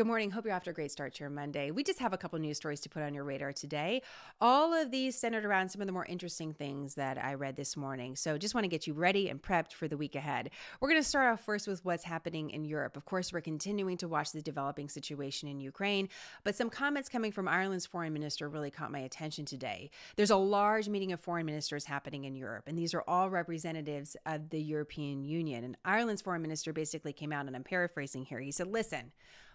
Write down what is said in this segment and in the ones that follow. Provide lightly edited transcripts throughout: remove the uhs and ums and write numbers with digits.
Good morning. Hope you're off to a great start to your Monday. We just have a couple news stories to put on your radar today. All of these centered around some of the more interesting things that I read this morning. So just want to get you ready and prepped for the week ahead. We're going to start off first with what's happening in Europe. Of course, we're continuing to watch the developing situation in Ukraine, but some comments coming from Ireland's foreign minister really caught my attention today. There's a large meeting of foreign ministers happening in Europe, and these are all representatives of the European Union. And Ireland's foreign minister basically came out, and I'm paraphrasing here. He said, listen,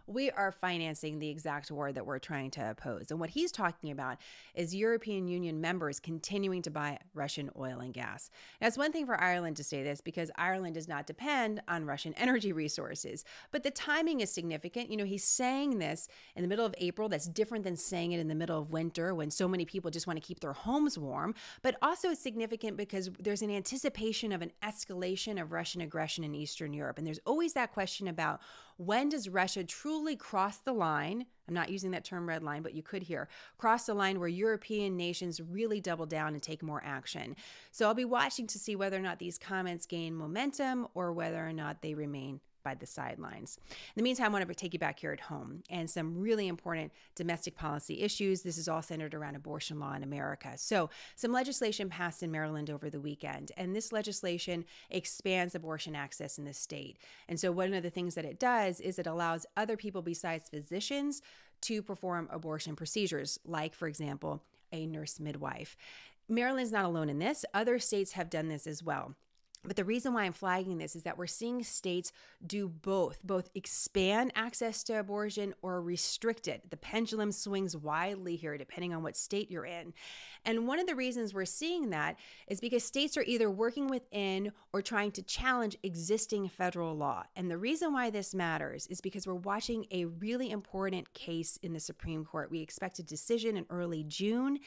we are financing the exact war that we're trying to oppose. And what he's talking about is European Union members continuing to buy Russian oil and gas. Now, it's one thing for Ireland to say this because Ireland does not depend on Russian energy resources. But the timing is significant. You know, he's saying this in the middle of April. That's different than saying it in the middle of winter when so many people just want to keep their homes warm. But also it's significant because there's an anticipation of an escalation of Russian aggression in Eastern Europe. And there's always that question about when does Russia truly cross the line? I'm not using that term red line, but you could hear cross the line where European nations really double down and take more action. So I'll be watching to see whether or not these comments gain momentum or whether or not they remain by the sidelines. In the meantime, I want to take you back here at home and some really important domestic policy issues. This is all centered around abortion law in America. So some legislation passed in Maryland over the weekend, and this legislation expands abortion access in the state. And so one of the things that it does is it allows other people besides physicians to perform abortion procedures, like, for example, a nurse midwife. Maryland's not alone in this. Other states have done this as well. But the reason why I'm flagging this is that we're seeing states do both expand access to abortion or restrict it. The pendulum swings widely here depending on what state you're in. And one of the reasons we're seeing that is because states are either working within or trying to challenge existing federal law. And the reason why this matters is because we're watching a really important case in the Supreme Court. We expect a decision in early June.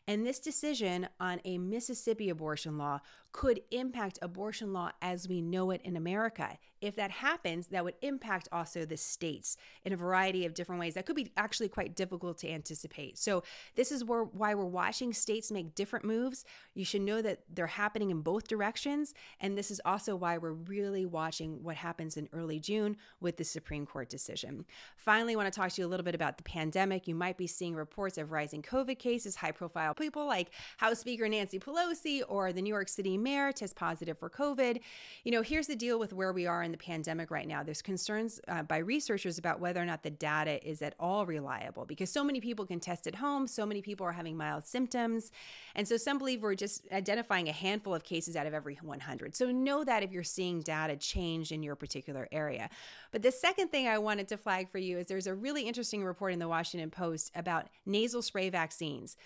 And this decision on a Mississippi abortion law could impact abortion law as we know it in America. If that happens, that would impact also the states in a variety of different ways that could be actually quite difficult to anticipate. So this is why we're watching states make different moves. You should know that they're happening in both directions. And this is also why we're really watching what happens in early June with the Supreme Court decision. Finally, I want to talk to you a little bit about the pandemic. You might be seeing reports of rising COVID cases, high-profile people like House Speaker Nancy Pelosi or the New York City mayor test positive for COVID. You know, here's the deal with where we are in the pandemic right now. There's concerns by researchers about whether or not the data is at all reliable because so many people can test at home. So many people are having mild symptoms. And so some believe we're just identifying a handful of cases out of every 100. So know that if you're seeing data change in your particular area. But the second thing I wanted to flag for you is there's a really interesting report in the Washington Post about nasal spray vaccines.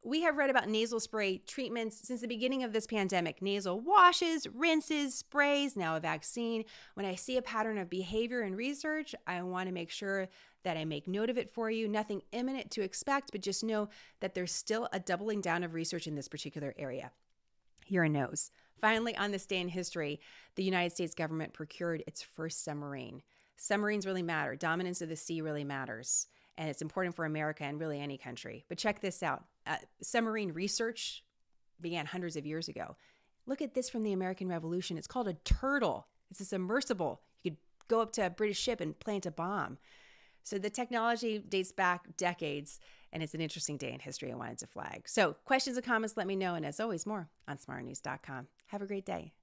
We have read about nasal spray treatments since the beginning of this pandemic. Nasal washes, rinses, sprays, now a vaccine. When I see a pattern of behavior and research, I want to make sure that I make note of it for you. Nothing imminent to expect, but just know that there's still a doubling down of research in this particular area. Here a nose. Finally, on this day in history, the United States government procured its first submarine. Submarines really matter. Dominance of the sea really matters. And it's important for America and really any country. But check this out. Submarine research began hundreds of years ago. Look at this from the American Revolution. It's called a turtle. It's a submersible. You could go up to a British ship and plant a bomb. So the technology dates back decades, and it's an interesting day in history I wanted to flag. So questions or comments, let me know. And as always, more on smartnews.com. Have a great day.